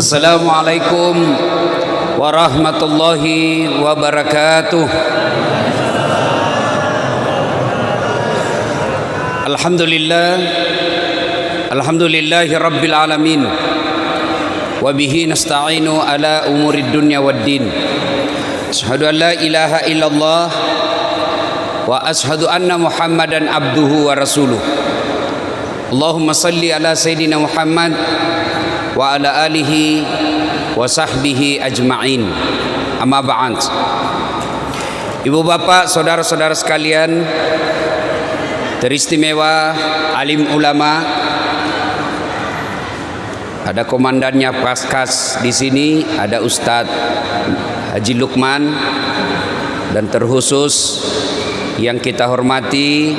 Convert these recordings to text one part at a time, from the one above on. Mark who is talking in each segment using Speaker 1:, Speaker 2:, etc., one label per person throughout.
Speaker 1: Assalamualaikum warahmatullahi wabarakatuh. Alhamdulillahi rabbil alamin. Wa bihi nasta'inu ala umurid dunya waddin. Asyhadu an la ilaha illallah wa asyhadu anna Muhammadan abduhu wa rasuluh. Allahumma salli ala sayyidina Muhammad wa ala alihi wa sahbihi ajma'in. Amma ba'd. Ibu bapak, saudara-saudara sekalian, teristimewa alim ulama, ada komandannya Paskas di sini, ada Ustadz Haji Lukman, dan terkhusus yang kita hormati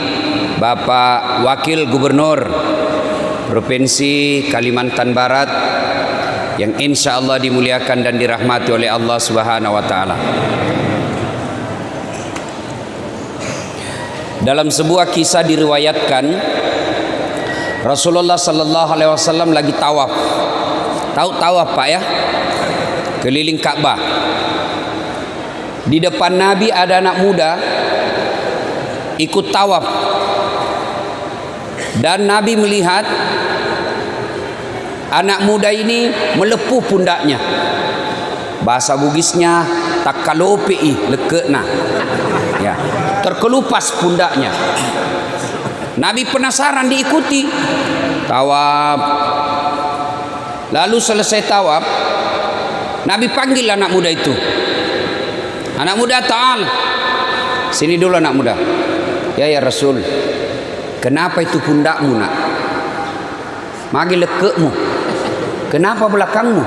Speaker 1: Bapak Wakil Gubernur Provinsi Kalimantan Barat yang insya Allah dimuliakan dan dirahmati oleh Allah Subhanahu wa Ta'ala. Dalam sebuah kisah diriwayatkan Rasulullah Sallallahu Alaihi Wasallam lagi tawaf. Tahu tawaf Pak ya? Keliling Ka'bah. Di depan Nabi ada anak muda ikut tawaf, dan Nabi melihat anak muda ini melepuh pundaknya. Bahasa Bugisnya takalopi lekena, ya, terkelupas pundaknya. Nabi penasaran, diikuti tawaf. Lalu selesai tawaf, Nabi panggil anak muda itu. Anak muda, ta'al, sini dulu anak muda. Ya Rasul, kenapa itu pundakmu nak? Magi lekekmu. Kenapa belakangmu?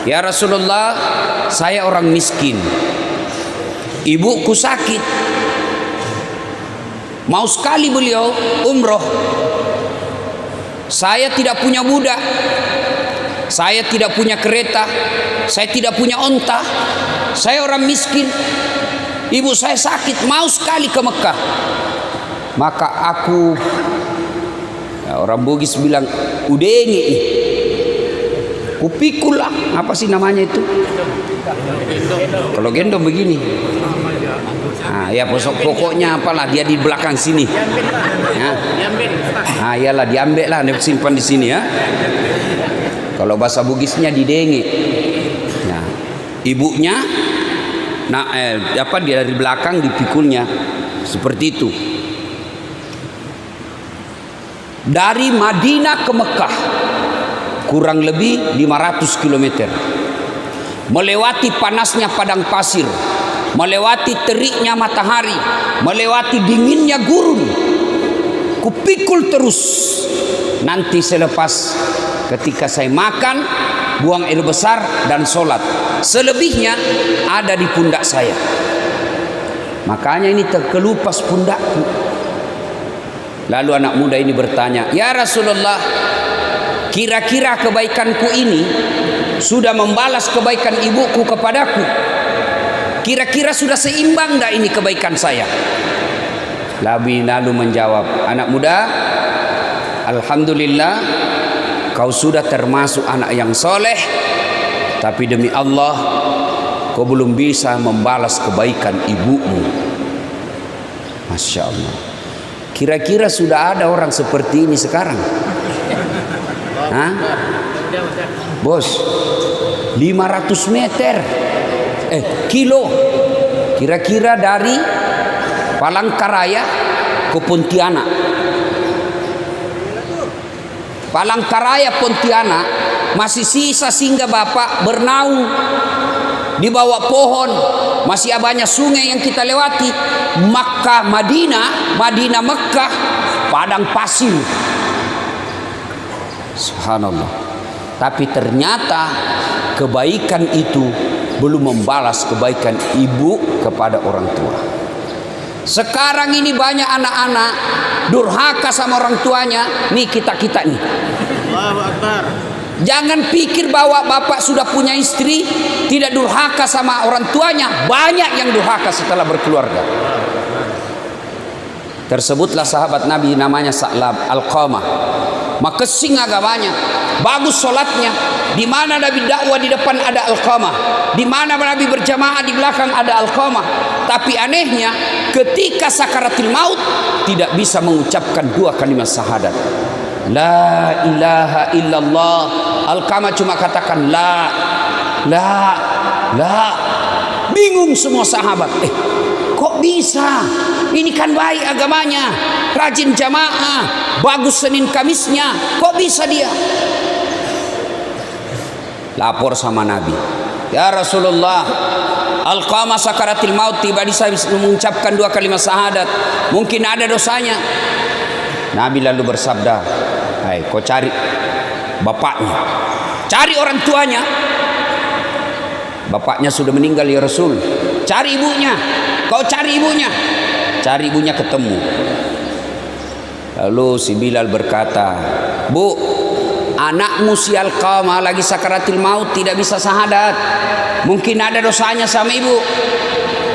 Speaker 1: Ya Rasulullah, saya orang miskin. Ibuku sakit. Mau sekali beliau umroh. Saya tidak punya budak. Saya tidak punya kereta. Saya tidak punya onta. Saya orang miskin. Ibu saya sakit, mau sekali ke Mekah. Maka aku, ya, orang Bugis bilang udengi, kupikul lah. Apa sih namanya itu? Kalau gendong begini. Nah, ya pokoknya apalah, dia di belakang sini. Ya. Ah, iyalah, diambil lah, simpan di sini ya. Kalau bahasa Bugisnya didengi. Nah, ibunya, dia dari belakang dipikulnya seperti itu. Dari Madinah ke Mekah kurang lebih 500 km, melewati panasnya padang pasir, melewati teriknya matahari, melewati dinginnya gurun. Kupikul terus. Nanti selepas ketika saya makan, buang air besar dan sholat, selebihnya ada di pundak saya. Makanya ini terkelupas pundakku. Lalu anak muda ini bertanya, ya Rasulullah, kira-kira kebaikanku ini sudah membalas kebaikan ibuku kepadaku? Kira-kira sudah seimbang dah ini kebaikan saya? Nabi lalu menjawab, anak muda, alhamdulillah, kau sudah termasuk anak yang soleh. Tapi demi Allah, kau belum bisa membalas kebaikan ibumu. Masya Allah. Kira-kira sudah ada orang seperti ini sekarang? Hah? Bos, 500 meter kilo, kira-kira dari Palangkaraya ke Pontianak. Palangkaraya Pontianak masih sisa singgah bapak bernaung di bawah pohon, masih banyak sungai yang kita lewati. Makkah Madinah, Madinah Mekah, padang pasir. Subhanallah. Tapi ternyata kebaikan itu belum membalas kebaikan ibu kepada orang tua. Sekarang ini banyak anak-anak durhaka sama orang tuanya. Nih kita nih. Allahu Akbar. Jangan pikir bahwa bapak sudah punya istri tidak durhaka sama orang tuanya. Banyak yang durhaka setelah berkeluarga. Tersebutlah sahabat Nabi namanya Sa'lab Al-Qamah. makesing agamanya, bagus sholatnya. Di mana Nabi dakwah di depan ada Alqamah, di mana Nabi berjamaah di belakang ada Alqamah. Tapi anehnya ketika sakaratul maut tidak bisa mengucapkan dua kalimat syahadat. La ilaha illallah. Alqamah cuma katakan la. Bingung semua sahabat. Kok bisa? Ini kan baik agamanya, rajin jamaah, bagus Senin Kamisnya. Kok bisa dia? Lapor sama Nabi. Ya Rasulullah, Alqamah sakaratil maut tiba bisa mengucapkan dua kalimat syahadat. Mungkin ada dosanya. Nabi lalu bersabda, "Hai, kau cari bapaknya. Cari orang tuanya." Bapaknya sudah meninggal ya Rasul. Cari ibunya. Kau cari ibunya. Cari ibunya ketemu. Lalu si Bilal berkata, "Bu, anakmu si Alqamah lagi sakaratil maut tidak bisa syahadat. Mungkin ada dosanya sama ibu."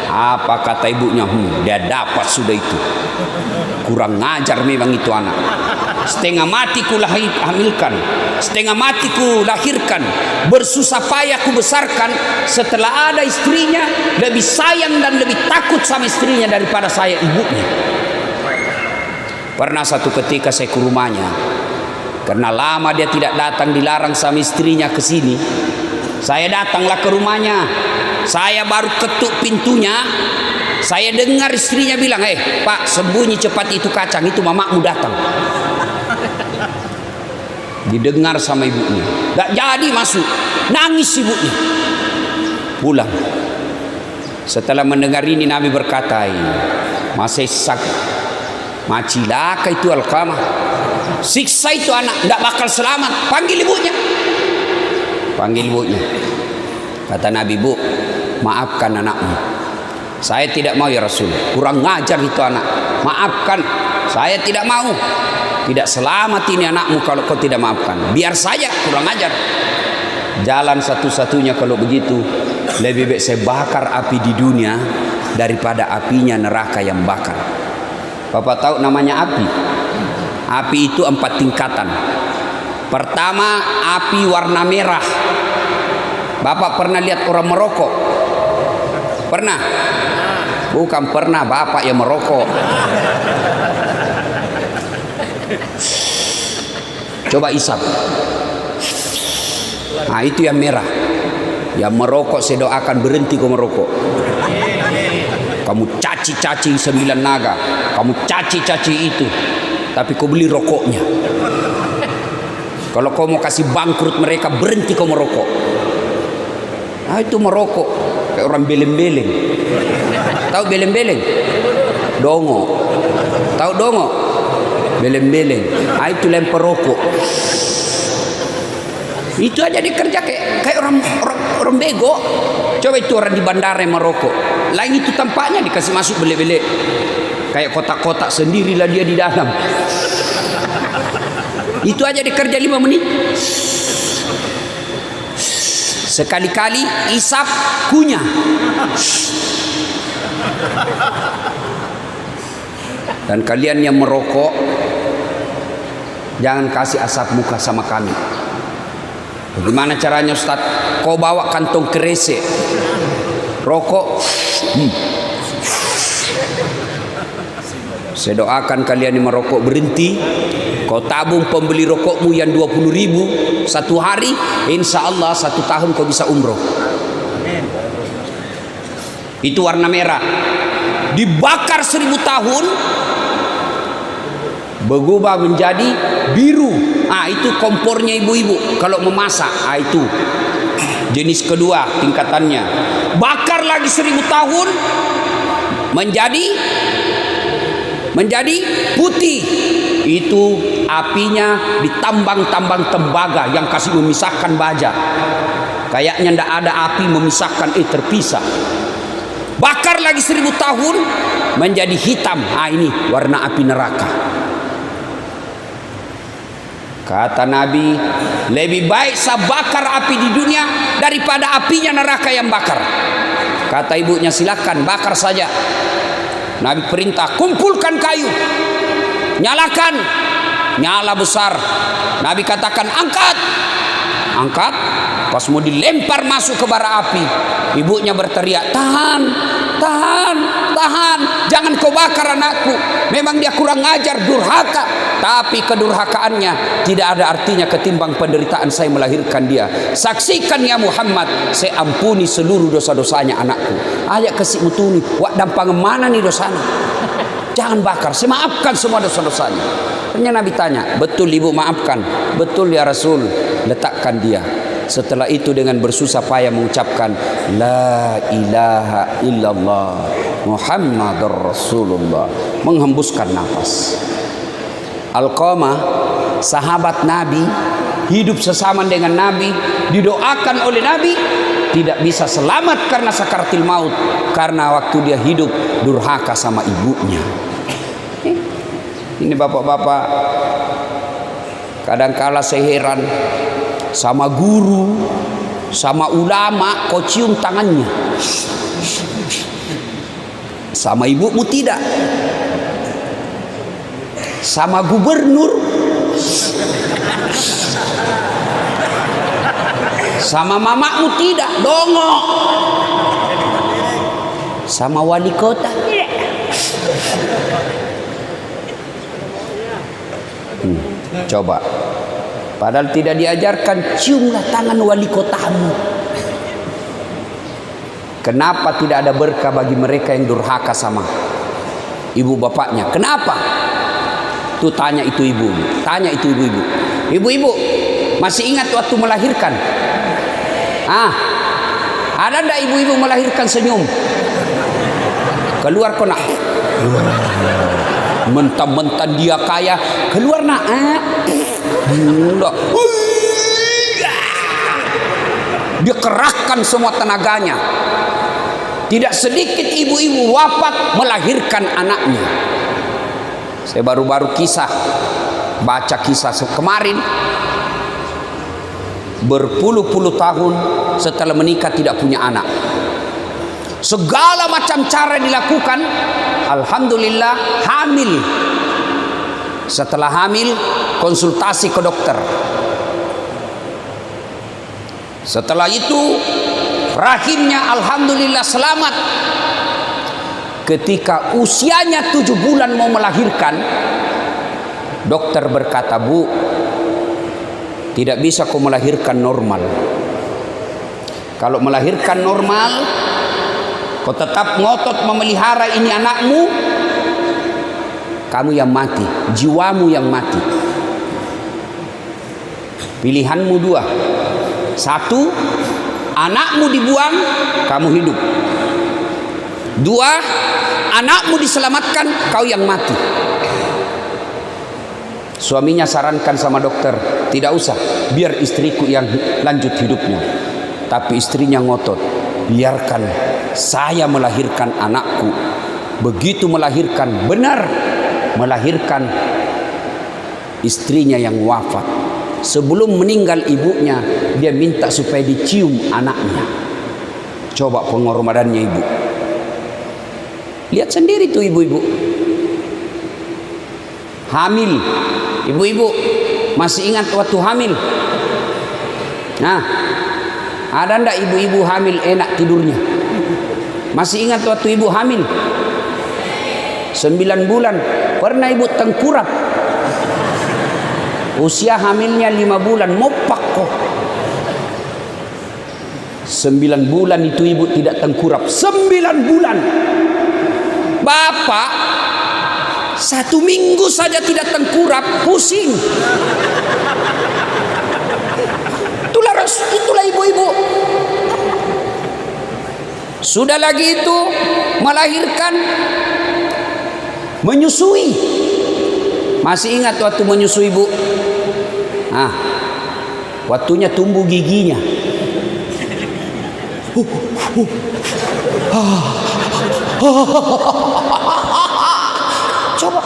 Speaker 1: Apa kata ibunya? Dia dapat sudah itu. Kurang ngajar memang itu anak. Setengah mati ku hamilkan, setengah mati ku lahirkan, bersusah payah ku besarkan. Setelah ada istrinya, lebih sayang dan lebih takut sama istrinya daripada saya ibunya. Pernah satu ketika saya ke rumahnya, karena lama dia tidak datang, dilarang sama istrinya ke sini. Saya datanglah ke rumahnya. Saya baru ketuk pintunya. Saya dengar istrinya bilang, Pak, sembunyi cepat itu kacang, itu mamamu datang." Didengar sama ibunya. Gak jadi masuk. Nangis ibunya. Pulang. Setelah mendengar ini Nabi berkata, "Masih sak macilaka itu Alqamah. Siksa itu anak, tidak bakal selamat. Panggil ibunya." Panggil ibunya. Kata Nabi, "Bu, maafkan anakmu. Saya tidak mau ya Rasul. Kurang ngajar itu anak. Maafkan. Saya tidak mau. Tidak selamat ini anakmu kalau kau tidak maafkan. Biar saja, kurang ajar." Jalan satu-satunya kalau begitu, lebih baik saya bakar api di dunia daripada apinya neraka yang bakar. Bapak tahu namanya api? Api itu 4 tingkatan. Pertama, api warna merah. Bapak pernah lihat orang merokok? Pernah? Bukan pernah bapak yang merokok. Coba isap. Nah, itu yang merah. Yang merokok saya doakan berhenti kau merokok. Kamu caci-caci 9 naga, kamu caci-caci itu, tapi kau beli rokoknya. Kalau kau mau kasih bangkrut mereka, berhenti kau merokok. Nah, itu merokok kayak orang beleng-beleng. Tahu beleng-beleng? Dongo. Tahu dongo? Beleng-beleng. Ah, itu lempar rokok. Itu aja dikerja kayak orang bego. Coba itu orang di bandara yang merokok. Lain itu tampaknya dikasih masuk bele-bele. Kayak kotak-kotak sendirilah dia di dalam. Itu aja dikerja 5 menit. Sekali-kali isap kunyah. Dan kalian yang merokok, jangan kasih asap muka sama kami. Bagaimana caranya Ustaz? Kau bawa kantong kresek, rokok. Saya doakan kalian yang merokok berhenti. Kau tabung pembeli rokokmu yang 20.000 satu hari, insya Allah 1 tahun kau bisa umroh. Itu warna merah. Dibakar 1000 tahun, berubah menjadi biru. Ah, itu kompornya ibu-ibu kalau memasak. Ah, itu jenis kedua tingkatannya. Bakar lagi 1000 tahun menjadi putih. Itu apinya ditambang-tambang tembaga yang kasih memisahkan baja. Kayaknya ndak ada api memisahkan, terpisah. Bakar lagi 1000 tahun menjadi hitam. Ah, ini warna api neraka. Kata Nabi, lebih baik saya bakar api di dunia daripada apinya neraka yang bakar. Kata ibunya, silakan bakar saja. Nabi perintah, kumpulkan kayu, nyalakan. nyala besar. Nabi katakan angkat, angkat. Pas mau dilempar masuk ke bara api, ibunya berteriak, tahan, tahan, tahan, jangan kau bakar anakku. Memang dia kurang ajar, durhaka, tapi kedurhakaannya tidak ada artinya ketimbang penderitaan saya melahirkan dia. Saksikan ya Muhammad, saya ampuni seluruh dosa-dosanya anakku. Ayat kesik mutuni, wak dampang mana nih dosanya? Jangan bakar, saya maafkan semua dosa-dosanya. Ternyata Nabi tanya, betul ibu maafkan? Betul ya Rasul. Letakkan dia. Setelah itu dengan bersusah payah mengucapkan La ilaha illallah Muhammadur Rasulullah, menghembuskan nafas. Alqamah, sahabat Nabi, hidup sesama dengan Nabi, didoakan oleh Nabi, tidak bisa selamat karena sakaratil maut, karena waktu dia hidup durhaka sama ibunya. Ini bapak-bapak, kadangkala saya heran sama guru, sama ulama, kau cium tangannya. Sama ibumu tidak. Sama gubernur, sama mamamu tidak, dongok. Sama wali kota tidak. Coba, padahal tidak diajarkan, ciumlah tangan wali kotamu. Kenapa tidak ada berkah bagi mereka yang durhaka sama ibu bapaknya? Kenapa? Tuh tanya itu ibu, tanya itu ibu-ibu. Ibu-ibu masih ingat waktu melahirkan? Ada ndak ibu-ibu melahirkan senyum? Keluar kok nak. Mentang-mentang dia kaya, keluar nak. Dia kerahkan semua tenaganya. Tidak sedikit ibu-ibu wafat melahirkan anaknya. Saya baru-baru baca kisah kemarin. Berpuluh-puluh tahun setelah menikah tidak punya anak. Segala macam cara dilakukan, alhamdulillah hamil. Setelah hamil, konsultasi ke dokter. Setelah itu rahimnya alhamdulillah selamat. Ketika usianya 7 bulan mau melahirkan, dokter berkata, Bu, tidak bisa kau melahirkan normal. Kalau melahirkan normal, kau tetap ngotot memelihara ini anakmu, kamu yang mati, jiwamu yang mati. Pilihanmu 2. 1, anakmu dibuang, kamu hidup. 2, anakmu diselamatkan, kau yang mati. Suaminya sarankan sama dokter, tidak usah, biar istriku yang lanjut hidupnya. Tapi istrinya ngotot, biarkan saya melahirkan anakku. Begitu melahirkan, benar melahirkan, istrinya yang wafat. Sebelum meninggal ibunya, dia minta supaya dicium anaknya. Coba pengorbanannya ibu. Lihat sendiri tuh ibu-ibu. Hamil. Ibu-ibu masih ingat waktu hamil? Nah, ada ndak ibu-ibu hamil enak tidurnya? Masih ingat waktu ibu hamil? 9 bulan. Pernah ibu tengkurap? Usia hamilnya 5 bulan, mopak kok. 9 bulan itu ibu tidak tengkurap. 9 bulan. Bapak 1 minggu saja tidak tengkurap, pusing. Itulah ibu-ibu. Sudah lagi itu melahirkan, menyusui. Masih ingat waktu menyusui ibu? Waktunya tumbuh giginya. Coba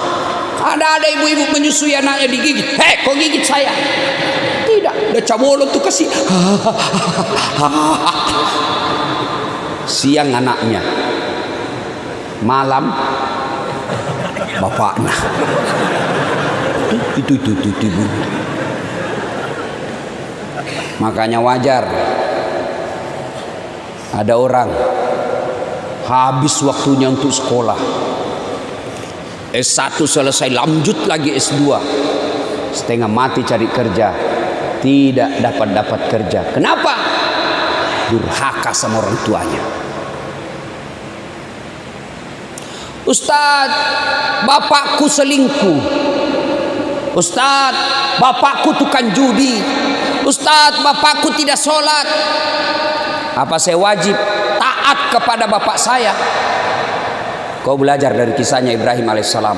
Speaker 1: ada ibu-ibu menyusui anaknya digigit. Hei, kok gigit saya? Tidak, udah cabolo tuh kasih. Siang anaknya, malam bapaknya. itu. Makanya wajar ada orang habis waktunya untuk sekolah, S1 selesai, lanjut lagi S2, setengah mati cari kerja, tidak dapat kerja. Kenapa? Durhaka sama orang tuanya. Ustaz, bapakku selingkuh. Ustaz, bapakku tukang judi. Ustaz, bapakku tidak sholat. Apa saya wajib taat kepada bapak saya? Kau belajar dari kisahnya Ibrahim alaihissalam.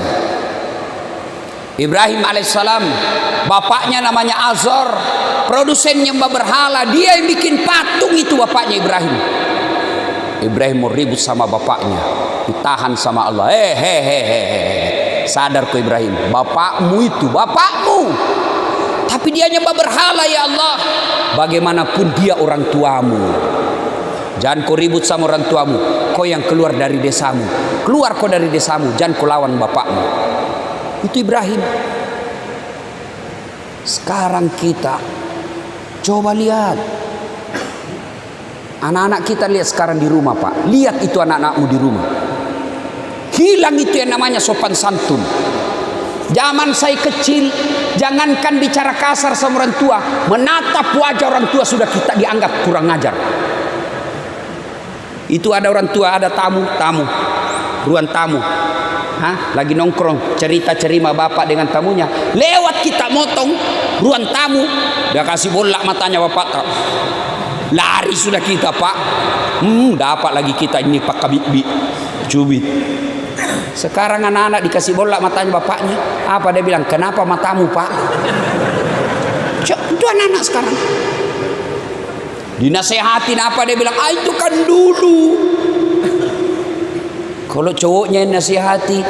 Speaker 1: Ibrahim alaihissalam, bapaknya namanya Azor, produsen nyembah berhala. Dia yang bikin patung itu, bapaknya Ibrahim. Ibrahim mau ribut sama bapaknya, ditahan sama Allah. Sadar kau Ibrahim, bapakmu itu bapakmu, tapi dia nyembah berhala ya Allah. Bagaimanapun dia orang tuamu. Jangan kau ribut sama orang tuamu. Kau yang keluar dari desamu, keluar kau dari desamu, jangan kau lawan bapakmu. Itu Ibrahim. Sekarang kita coba lihat anak-anak kita, lihat sekarang di rumah Pak. Lihat itu anak-anakmu di rumah. Hilang itu yang namanya sopan santun. Zaman saya kecil, jangankan bicara kasar sama orang tua, menatap wajah orang tua sudah kita dianggap kurang ajar. Itu ada orang tua, ada tamu, ruang tamu. Lagi nongkrong, cerita-cerita bapak dengan tamunya. Lewat kita motong ruang tamu, dia kasih bola matanya bapak. Lari sudah kita Pak. Dapat lagi kita ini Pak Kabibi cubit. Sekarang anak-anak dikasih bola matanya bapaknya. Apa dia bilang? Kenapa matamu Pak? Itu anak-anak sekarang. Dinasehatin apa dia bilang? Itu kan dulu. Kalau cowoknya yang nasihati,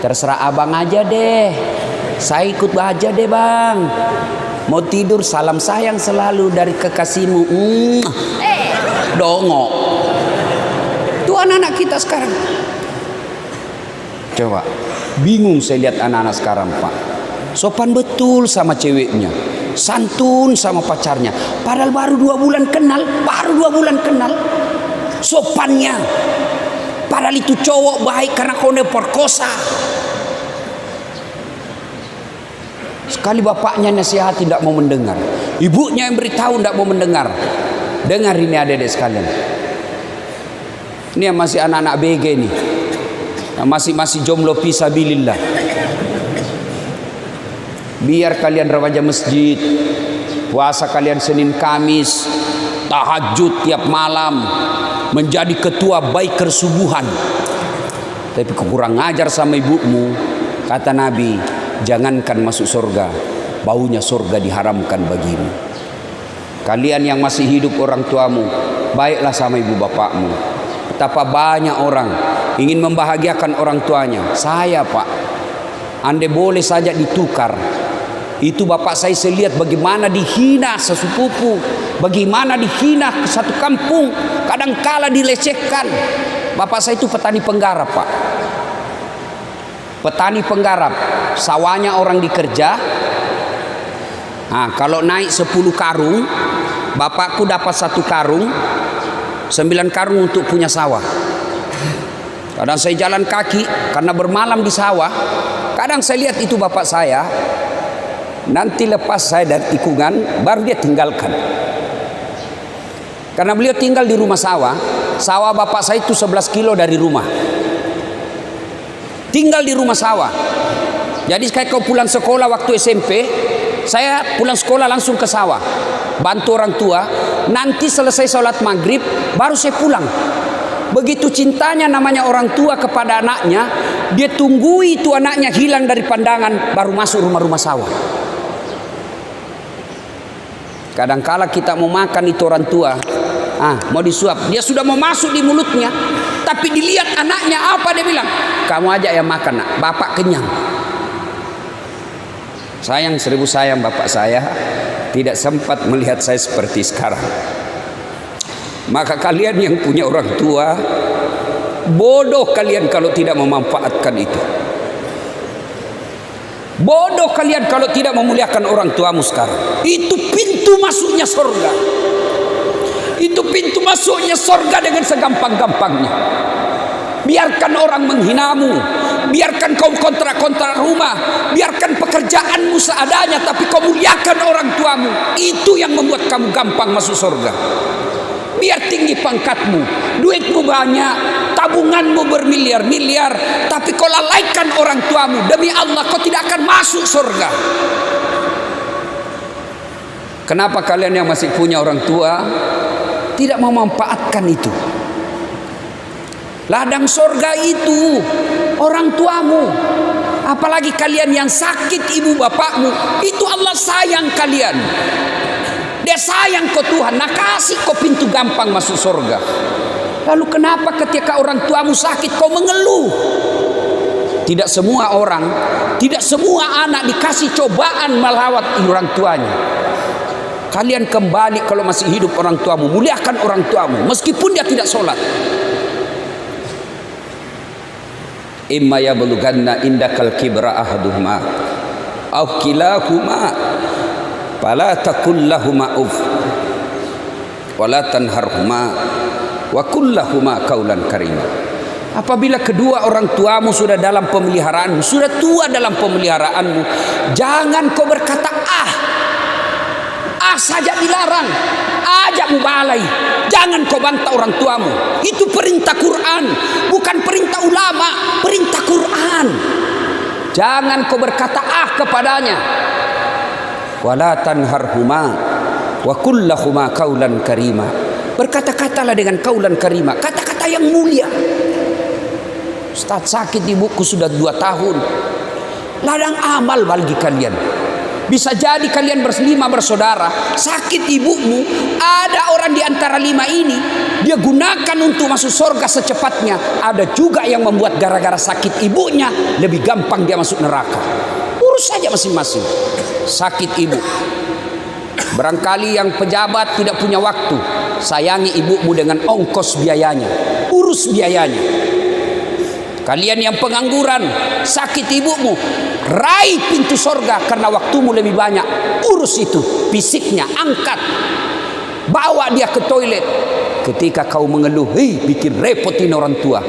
Speaker 1: terserah abang aja deh. Saya ikut aja deh bang. Mau tidur salam sayang selalu dari kekasihmu. Dongok. Itu anak-anak kita sekarang. Coba, bingung saya lihat anak-anak sekarang Pak. Sopan betul sama ceweknya, santun sama pacarnya. Padahal baru 2 bulan kenal, sopannya. Padahal itu cowok baik karena kau perkosa. Sekali bapaknya nasihat tidak mau mendengar, ibunya yang beritahu tidak mau mendengar. Dengar ini adik-adik sekalian. Ini yang masih anak-anak BG nih, yang masih jomblo fisabilillah. Biar kalian remaja masjid, puasa kalian Senin Kamis, tahajud tiap malam, menjadi ketua biker subuhan. Tapi kurang ajar sama ibumu. Kata Nabi, jangankan masuk surga, baunya surga diharamkan bagimu. Kalian yang masih hidup orang tuamu, baiklah sama ibu bapakmu. Betapa banyak orang ingin membahagiakan orang tuanya. Saya Pak, andai boleh saja ditukar. Itu bapak saya lihat bagaimana dihina sesepupu, bagaimana dihina ke satu kampung, kadangkala dilecehkan. Bapak saya itu petani penggarap Pak. Petani penggarap, sawahnya orang dikerja. Kalau naik 10 karung, bapakku dapat 1 karung, 9 karung untuk punya sawah. Kadang saya jalan kaki karena bermalam di sawah. Kadang saya lihat itu bapak saya. Nanti lepas saya dari tikungan, baru dia tinggalkan. Karena beliau tinggal di rumah sawah. Sawah bapak saya itu 11 kilo dari rumah. Tinggal di rumah sawah. Jadi kayak kau pulang sekolah waktu SMP, saya pulang sekolah langsung ke sawah, bantu orang tua. Nanti selesai sholat maghrib, baru saya pulang. Begitu cintanya namanya orang tua kepada anaknya, dia tunggu itu anaknya hilang dari pandangan, baru masuk rumah-rumah sawah. Kadangkala kita mau makan itu orang tua, mau disuap, dia sudah mau masuk di mulutnya, tapi dilihat anaknya apa dia bilang, kamu aja yang makan nak, bapak kenyang. Sayang 1000 sayang bapak saya tidak sempat melihat saya seperti sekarang. Maka kalian yang punya orang tua, bodoh kalian kalau tidak memanfaatkan itu. Bodoh kalian kalau tidak memuliakan orang tuamu sekarang. Itu pintu masuknya surga. Itu pintu masuknya surga dengan segampang-gampangnya. Biarkan orang menghinamu, biarkan kau kontrak-kontrak rumah, biarkan pekerjaanmu seadanya, tapi kau muliakan orang tuamu. Itu yang membuat kamu gampang masuk surga. Biar tinggi pangkatmu, duitmu banyak, tabunganmu bermiliar-miliar, tapi kau lalaikan orang tuamu, demi Allah kau tidak akan masuk surga. Kenapa kalian yang masih punya orang tua tidak memanfaatkan itu? Ladang surga itu orang tuamu. Apalagi kalian yang sakit ibu bapakmu, itu Allah sayang kalian. Dia sayang kau Tuhan, nah kasih kau pintu gampang masuk surga. Lalu kenapa ketika orang tuamu sakit kau mengeluh? Tidak semua orang, tidak semua anak dikasih cobaan melawat orang tuanya. Kalian kembali kalau masih hidup orang tuamu, muliakan orang tuamu meskipun dia tidak sholat. Imma yablughanna indakal kibra ahaduhuma aw kilahuma fala taqul lahumā uff wa la tanharhumā wa qul lahumā qawlan karīmā. Apabila kedua orang tuamu sudah dalam pemeliharaanmu, sudah tua dalam pemeliharaanmu, jangan kau berkata saja dilarang, ajak mubalai. Jangan kau bantah orang tuamu. Itu perintah Quran, bukan perintah ulama, perintah Quran. Jangan kau berkata kepadanya. Wala tanharhuma wa qul lahumā qawlan karīmā. Berkata-katalah dengan qawlan karīmā, kata-kata yang mulia. Ustaz, sakit ibuku sudah 2 tahun. Ladang amal bagi kalian. Bisa jadi kalian 5 bersaudara, sakit ibumu, ada orang di antara 5 ini dia gunakan untuk masuk surga secepatnya. Ada juga yang membuat gara-gara sakit ibunya lebih gampang dia masuk neraka. Urus saja masing-masing. Sakit ibu, barangkali yang pejabat tidak punya waktu, sayangi ibumu dengan ongkos biayanya, urus biayanya. Kalian yang pengangguran, sakit ibumu, raih pintu surga karena waktumu lebih banyak. Urus itu, fisiknya, angkat, bawa dia ke toilet. Ketika kau mengeluh, bikin repotin orang tua,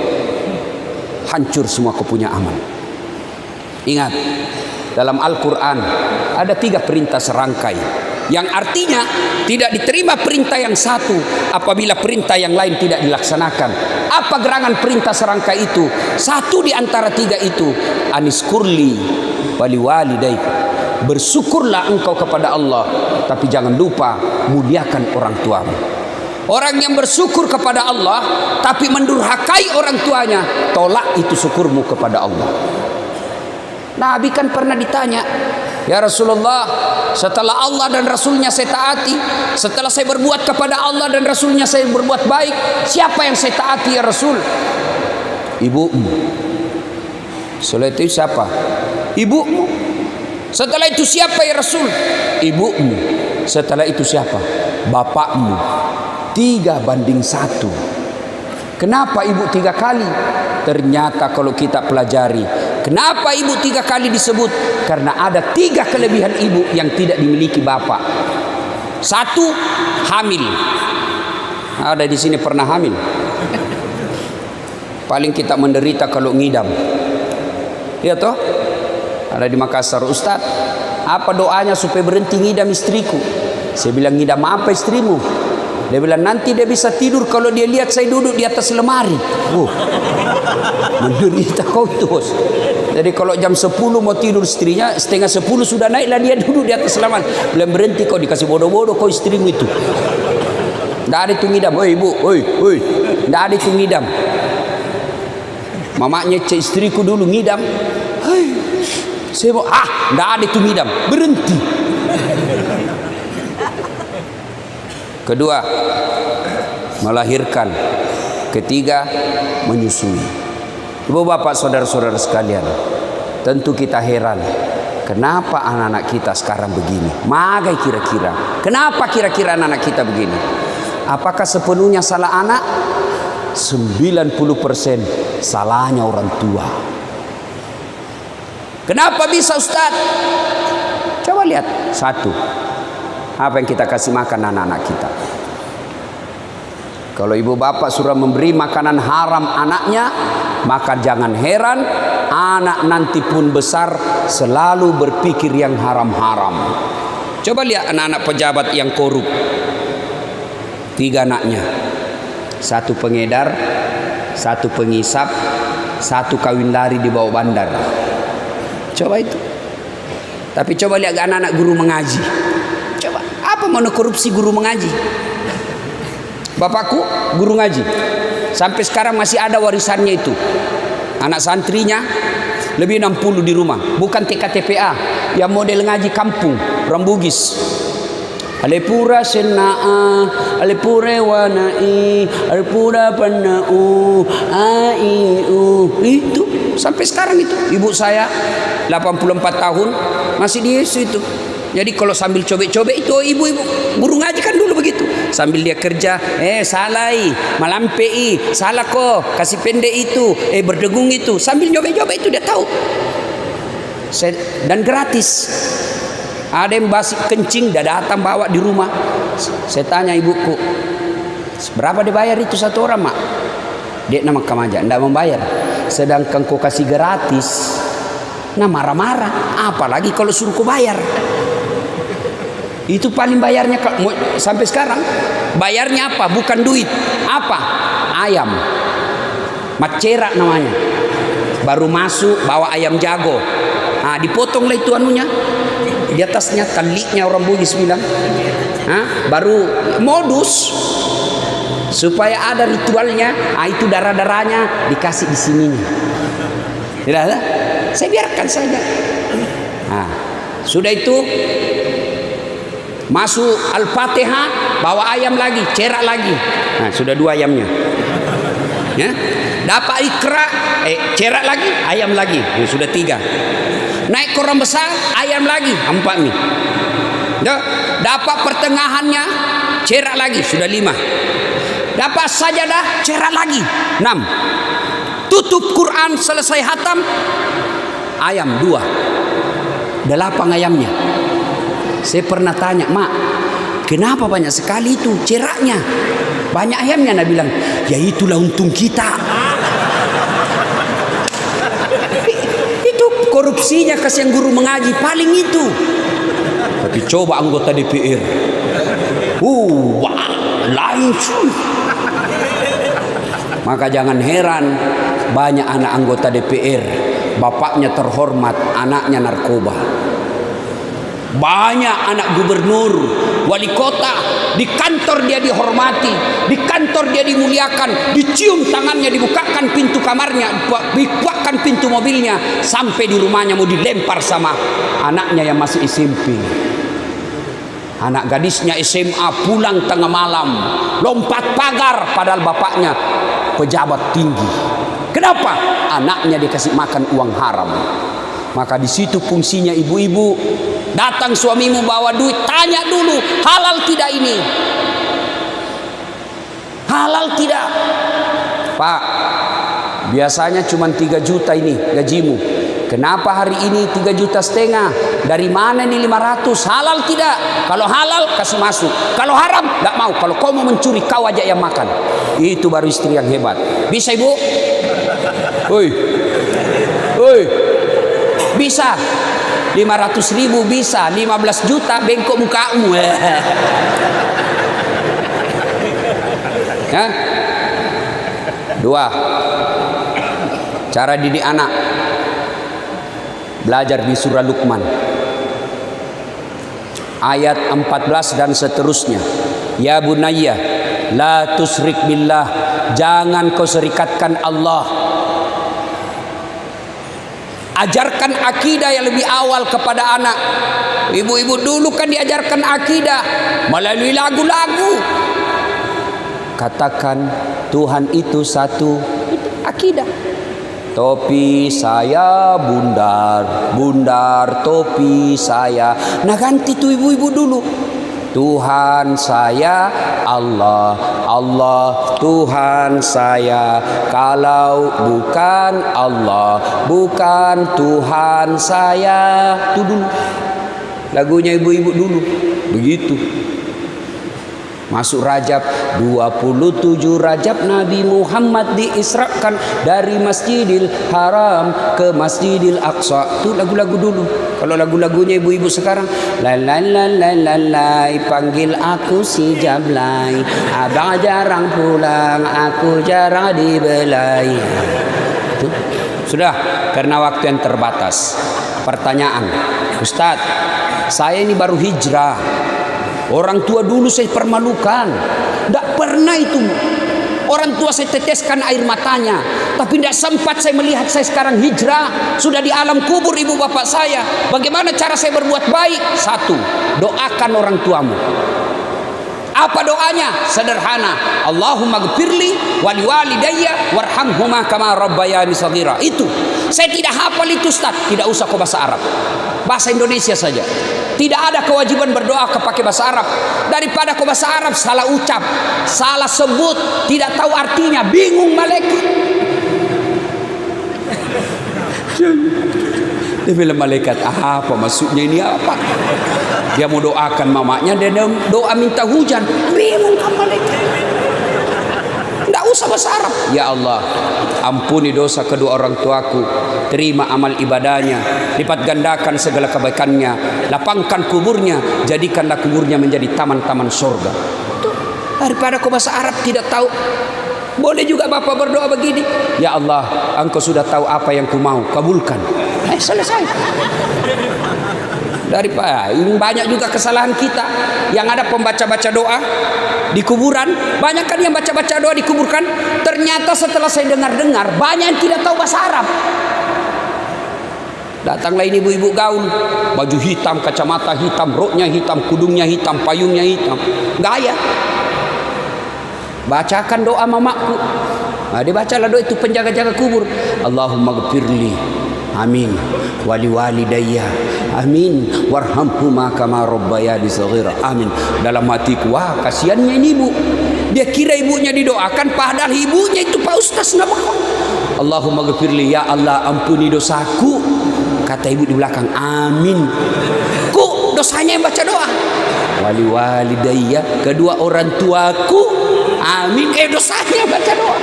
Speaker 1: hancur semua kau punya amal. Ingat, dalam Al-Quran ada 3 perintah serangkai, yang artinya tidak diterima perintah yang satu apabila perintah yang lain tidak dilaksanakan. Apa gerangan perintah serangkai itu? Satu di antara 3 itu, aniskurli wali walidaik. Bersyukurlah engkau kepada Allah, tapi jangan lupa muliakan orang tuamu. Orang yang bersyukur kepada Allah tapi mendurhakai orang tuanya, tolak itu syukurmu kepada Allah. Nabi kan pernah ditanya, ya Rasulullah, setelah Allah dan Rasulnya saya taati, setelah saya berbuat kepada Allah dan Rasulnya saya berbuat baik, siapa yang saya taati ya Rasul? Ibumu. Setelah itu siapa? Ibumu. Setelah itu siapa ya Rasul? Ibumu. Setelah itu siapa? Bapakmu. 3:1. Kenapa ibu 3 kali? Ternyata kalau kita pelajari, kenapa ibu 3 kali disebut? Karena ada 3 kelebihan ibu yang tidak dimiliki bapak. 1, hamil. Ada di sini pernah hamil? Paling kita menderita kalau ngidam. Iya toh? Ada di Makassar, Ustaz, apa doanya supaya berhenti ngidam istriku? Saya bilang, ngidam apa istrimu? Dia bilang, nanti dia bisa tidur kalau dia lihat saya duduk di atas lemari. Menderita kau terus. Jadi kalau jam 10 mau tidur istrinya, setengah 10 sudah naiklah dia duduk di atas lemari. Belum berhenti kau, dikasih bodoh-bodoh kau istrimu itu. Tidak ada itu ngidam. Oi ibu, oi. Tidak ada itu ngidam. Mamanya cek istriku dulu ngidam. Saya mau, tidak ada itu ngidam. Berhenti. Kedua, melahirkan. Ketiga, menyusui. Ibu bapak saudara-saudara sekalian, tentu kita heran, kenapa anak-anak kita sekarang begini? Magai kira-kira. Kenapa kira-kira anak-anak kita begini? Apakah sepenuhnya salah anak? 90% salahnya orang tua. Kenapa bisa Ustaz? Coba lihat. Satu, apa yang kita kasih makan anak-anak kita. Kalau ibu bapak sudah memberi makanan haram anaknya, maka jangan heran anak nanti pun besar selalu berpikir yang haram-haram. Coba lihat anak-anak pejabat yang korup. 3 anaknya. 1 pengedar, 1 pengisap, 1 kawin lari di bawah bandar. Coba itu. Tapi coba lihat anak-anak guru mengaji. Coba, apa mau korupsi guru mengaji? Bapakku guru ngaji. Sampai sekarang masih ada warisannya itu. Anak santrinya lebih 60 di rumah. Bukan TKTPA, yang model ngaji kampung, orang Bugis. Alepura senaa, alepure wanai, alepura panau, aiu. Itu sampai sekarang itu. Ibu saya 84 tahun masih di Yesus itu. Jadi kalau sambil cobek-cobek itu ibu-ibu guru ngaji kan dulu begitu. Sambil dia kerja, salai, malampei, salah kok, kasih pendek itu, berdegung itu. Sambil cobek-cobek itu dia tahu. Dan gratis. Ada yang basi kencing, dia datang bawa di rumah. Saya tanya ibuku, berapa dibayar itu 1 orang mak? Dia nama kamaja, tidak membayar. Sedangkan kau kasih gratis, nah marah-marah. Apalagi kalau suruh kau bayar. Itu paling bayarnya sampai sekarang. Bayarnya apa? Bukan duit. Apa? Ayam. Macera namanya. Baru masuk bawa ayam jago. Nah, dipotonglah itu anunya. Di atasnya taliknya orang Bugis bilang. Baru modus supaya ada ritualnya. Itu darah-darahnya dikasih di sininya. Tidak ada. Saya biarkan saja. Sudah itu masuk Al-Fatihah, bawa ayam lagi, cerak lagi. Nah, sudah 2 ayamnya. Ya. Dapat Iqra, cerak lagi, ayam lagi. Sudah 3. Naik koran besar, ayam lagi, 4 nih. Dapat pertengahannya, cerak lagi, sudah 5. Dapat sajadah, cerak lagi, 6. Tutup Quran, selesai hatam, ayam 2. 8 ayamnya. Saya pernah tanya, mak, kenapa banyak sekali itu ceraknya? Banyak ayamnya. Nah bilang, ya itulah untung kita. Itu korupsinya kasihan guru mengaji, paling itu. Tapi coba anggota DPR. Lain sih. Maka jangan heran banyak anak anggota DPR, bapaknya terhormat, anaknya narkoba. Banyak anak gubernur, wali kota, di kantor dia dihormati, di kantor dia dimuliakan, dicium tangannya, dibukakan pintu kamarnya, dibukakan pintu mobilnya, sampai di rumahnya mau dilempar sama anaknya yang masih SMP. Anak gadisnya SMA pulang tengah malam, lompat pagar, padahal bapaknya pejabat tinggi. Kenapa? Anaknya dikasih makan uang haram. Maka di situ fungsinya ibu-ibu. Datang suamimu bawa duit, tanya dulu, halal tidak ini? Halal tidak? Pak, biasanya cuma 3 juta ini gajimu. Kenapa hari ini 3,5 juta? Dari mana ini 500? Halal tidak? Kalau halal kasih masuk. Kalau haram nggak mau. Kalau kau mau mencuri, kau aja yang makan. Itu baru istri yang hebat. Bisa ibu? Woi, bisa. 500.000 bisa, 15 juta bengkok mukamu. Ya? 2. Cara didik anak. Belajar di surah Luqman. Ayat 14 dan seterusnya. Ya bunayya, la tusyrik billah. Jangan kau serikatkan Allah. Ajarkan akidah yang lebih awal kepada anak. Ibu-ibu dulu kan diajarkan akidah melalui lagu-lagu. Katakan Tuhan itu satu, akidah. Topi saya bundar, bundar topi saya. Nah ganti tuh ibu-ibu dulu. Tuhan saya Allah, Allah Tuhan saya. Kalau bukan Allah, bukan Tuhan saya. Itu dulu lagunya ibu-ibu dulu begitu. Masuk Rajab, 27 Rajab Nabi Muhammad diisrakan dari Masjidil Haram ke Masjidil Aqsa. Itu lagu-lagu dulu. Kalau lagu-lagunya ibu-ibu sekarang, la la la la la la, panggil aku si Jablay, abang jarang pulang, aku jarang dibelai. Itu sudah, karena waktu yang terbatas. Pertanyaan, Ustadz, saya ini baru hijrah. Orang tua dulu saya permalukan. Tidak pernah itu. Orang tua saya teteskan air matanya. Tapi tidak sempat saya melihat saya sekarang hijrah. Sudah di alam kubur ibu bapak saya. Bagaimana cara saya berbuat baik? Satu, doakan orang tuamu. Apa doanya? Sederhana. Allahumma gfirli wali walidayya warhamhuma kama rabbayani shaghira. Itu. Saya tidak hafal itu Ustaz. Tidak usah kau bahasa Arab. Bahasa Indonesia saja. Tidak ada kewajiban berdoa pakai bahasa Arab. Daripada kau bahasa Arab salah ucap, salah sebut, tidak tahu artinya, bingung malaikat. Dia bilang malaikat, apa maksudnya ini apa? Dia mau doakan mamanya, dia doa minta hujan. Bingung kan malaikat. Tidak usah bahasa Arab. Ya Allah, ampuni dosa kedua orang tuaku, terima amal ibadahnya, lipat gandakan segala kebaikannya, lapangkan kuburnya, jadikanlah kuburnya menjadi taman-taman surga. Tuh, daripada kau bahasa Arab tidak tahu. Boleh juga bapak berdoa begini, ya Allah, engkau sudah tahu apa yang ku mau, kabulkan. Selesai. Daripada banyak juga kesalahan kita yang ada pembaca-baca doa di kuburan. Banyak kan yang baca-baca doa di kuburan. Ternyata setelah saya dengar-dengar, banyak yang tidak tahu bahasa Arab. Datanglah ini ibu-ibu gaul, baju hitam, kacamata hitam, roknya hitam, kudungnya hitam, payungnya hitam, gaya. Bacakan doa mamaku. Nah, dibacalah doa itu penjaga-jaga kubur. Allahumma gfirli, amin, wali walidayya, amin, warhamhuma kama rabbayani shaghira, amin. Dalam hatiku, wah kasihannya ini ibu. Dia kira ibunya didoakan, padahal ibunya itu Pak Ustaz nama. Allahumma gfirli, ya Allah ampuni dosaku. Kata ibu di belakang, amin. Ku dosanya yang baca doa. Wali walidayya, kedua orang tuaku, amin. Dosanya yang baca doa.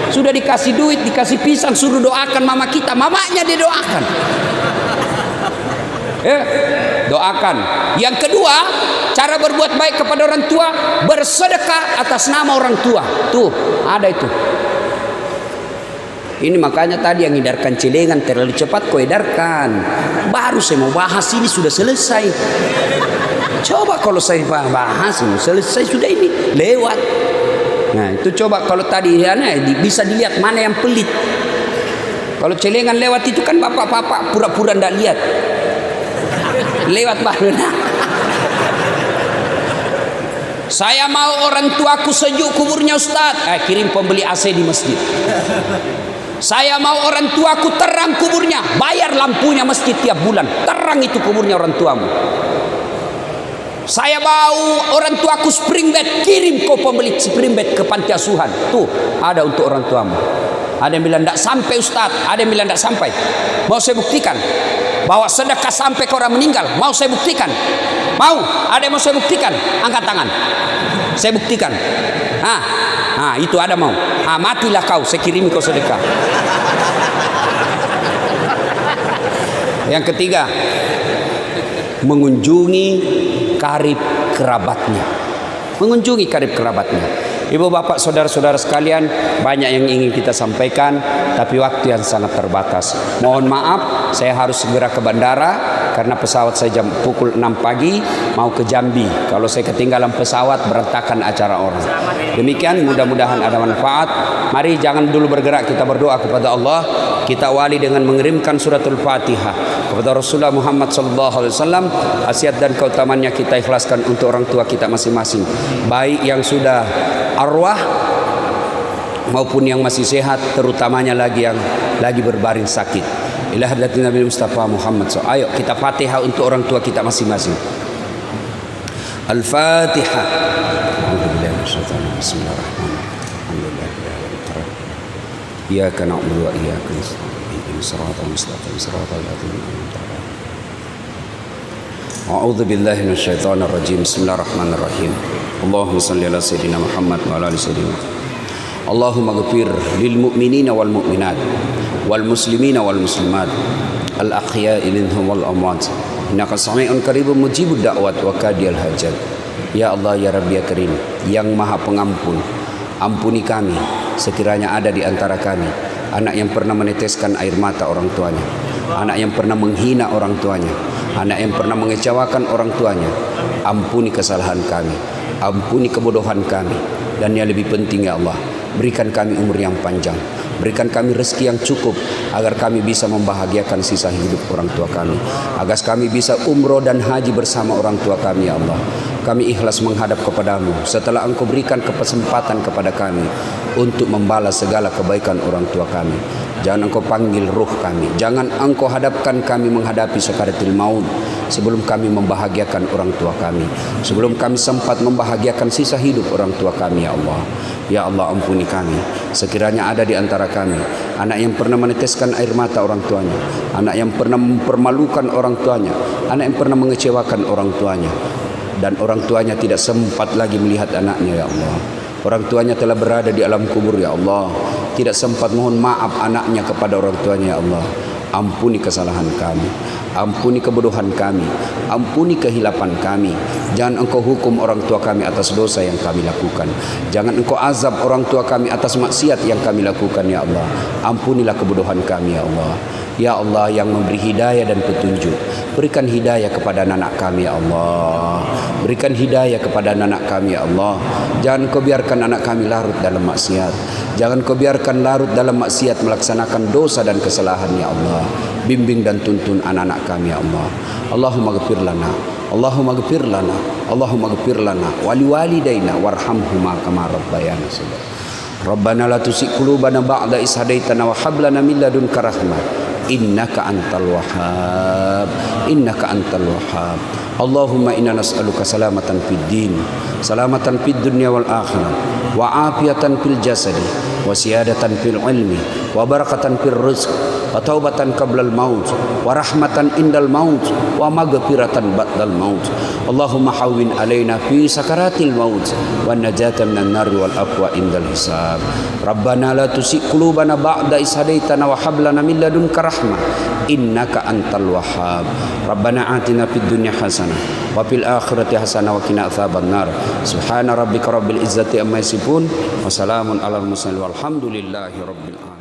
Speaker 1: Sudah dikasih duit, dikasih pisang, suruh doakan mama kita, mamanya dia doakan. Doakan. Yang kedua, cara berbuat baik kepada orang tua, bersedekah atas nama orang tua. Tuh, ada itu. Ini makanya tadi yang hindarkan celengan terlalu cepat kau edarkan. Baru saya mau bahas ini sudah selesai. Coba kalau saya bahas ini selesai sudah ini lewat. Nah itu coba kalau tadi ya, bisa dilihat mana yang pelit. Kalau celengan lewat itu kan bapak-bapak pura-pura ndak lihat. Lewat baru. Saya mau orang tuaku sejuk kuburnya Ustaz. Kirim pembeli AC di masjid. Saya mau orang tuaku terang kuburnya, bayar lampunya masjid tiap bulan, terang itu kuburnya orang tuamu. Saya mau orang tuaku spring bed, kirim kau pembeli spring bed ke panti asuhan. Tuh ada untuk orang tuamu. Ada yang bilang tidak sampai Ustaz, ada yang bilang tidak sampai. Mau saya buktikan bahwa sedekah sampai ke orang meninggal. Mau saya buktikan. Mau? Ada yang mau saya buktikan? Angkat tangan. Saya buktikan. Itu ada mau. Matilah kau, saya kirimi kau sedekah. Yang ketiga, mengunjungi karib kerabatnya. Mengunjungi karib kerabatnya. Ibu bapak saudara-saudara sekalian, banyak yang ingin kita sampaikan, tapi waktu yang sangat terbatas. Mohon maaf, saya harus segera ke bandara karena pesawat saya jam pukul 6 pagi mau ke Jambi. Kalau saya ketinggalan pesawat, berantakan acara orang. Demikian, mudah-mudahan ada manfaat. Mari jangan dulu bergerak, kita berdoa kepada Allah. Kita awali dengan mengirimkan suratul Fatihah kepada Rasulullah Muhammad SAW. Khasiat dan keutamannya kita ikhlaskan untuk orang tua kita masing-masing, baik yang sudah arwah maupun yang masih sehat, terutamanya lagi yang lagi berbaring sakit. Ila hadratin Nabi Mustafa Muhammad SAW. Ayo kita Fatihah untuk orang tua kita masing-masing. Al-Fatihah. A'udzubillahi minasyaitonir rajim. Bismillahirrahmanirrahim. Iyyaka na'budu wa iyyaka nasta'in. Ihdinas siratal mustaqim, siratal ladzina an'amta 'alaihim. A'udzubillahi minasyaitonir rajim. Bismillahirrahmanirrahim. Allahumma shalli ala sayyidina Muhammad wa ala ali sayyidina. Allahumma ighfir lil mu'minina wal mu'minat wal muslimina wal muslimat al ahya'i minhum wal amwat. Innaka sami'un qaribun mujibud da'wat wa qadiyal hajat. Ya Allah, ya Rabbi, ya Karim, yang Maha Pengampun, ampuni kami sekiranya ada di antara kami anak yang pernah meneteskan air mata orang tuanya, anak yang pernah menghina orang tuanya, anak yang pernah mengecewakan orang tuanya. Ampuni kesalahan kami, ampuni kebodohan kami, dan yang lebih penting ya Allah, berikan kami umur yang panjang, berikan kami rezeki yang cukup agar kami bisa membahagiakan sisa hidup orang tua kami, agar kami bisa umroh dan haji bersama orang tua kami ya Allah. Kami ikhlas menghadap kepadamu setelah Engkau berikan kesempatan kepada kami untuk membalas segala kebaikan orang tua kami. Jangan Engkau panggil ruh kami, jangan Engkau hadapkan kami menghadapi sakaratul maut sebelum kami membahagiakan orang tua kami, sebelum kami sempat membahagiakan sisa hidup orang tua kami ya Allah. Ya Allah, ampuni kami sekiranya ada di antara kami anak yang pernah meneteskan air mata orang tuanya, anak yang pernah mempermalukan orang tuanya, anak yang pernah mengecewakan orang tuanya, dan orang tuanya tidak sempat lagi melihat anaknya ya Allah. Orang tuanya telah berada di alam kubur ya Allah, tidak sempat mohon maaf anaknya kepada orang tuanya ya Allah. Ampuni kesalahan kami, ampuni kebodohan kami, ampuni kehilapan kami. Jangan Engkau hukum orang tua kami atas dosa yang kami lakukan, jangan Engkau azab orang tua kami atas maksiat yang kami lakukan ya Allah. Ampunilah kebodohan kami ya Allah. Ya Allah yang memberi hidayah dan petunjuk, berikan hidayah kepada anak kami ya Allah, berikan hidayah kepada anak kami ya Allah. Jangan Kau biarkan anak kami larut dalam maksiat, jangan Kau biarkan larut dalam maksiat melaksanakan dosa dan kesalahan ya Allah. Bimbing dan tuntun anak-anak kami ya Allah. Allahumma ghfir lana, Allahumma ghfir lana, Allahumma ghfir lana wali walidaina warhamhuma kama rabbayana shaghira. Rabbana la tuzigh qulubana ba'da idh hadaitana wa hab lana min ladunka rahmah. Innaka antal wahhab, innaka antal wahhab. Allahumma inna nas'aluka salamatan fid din, salamatan fid dunya wal akhirah, wa afiatan fil jasadi, wa siyadatan fil ilmi, wa barakatan fil rizq, wa taubatan qablal maut, wa rahmatan indal maut, wa maghfiratan ba'dal maut. Allahumma hawwin alaina fi sakaratil maut, wa najatan minan nar wal afwa indal hisab. Rabbana la tuzigh qulubana ba'da idh hadaitana wa hab lana min ladunka rahmah, innaka antal wahhab. Rabbana atina fid dunya hasanah wa fil akhirati hasanah wa qina adzabannar. Subhana rabbika rabbil izzati amma yasifun wa salamun alal mursalin walhamdulillahi rabbil alamin.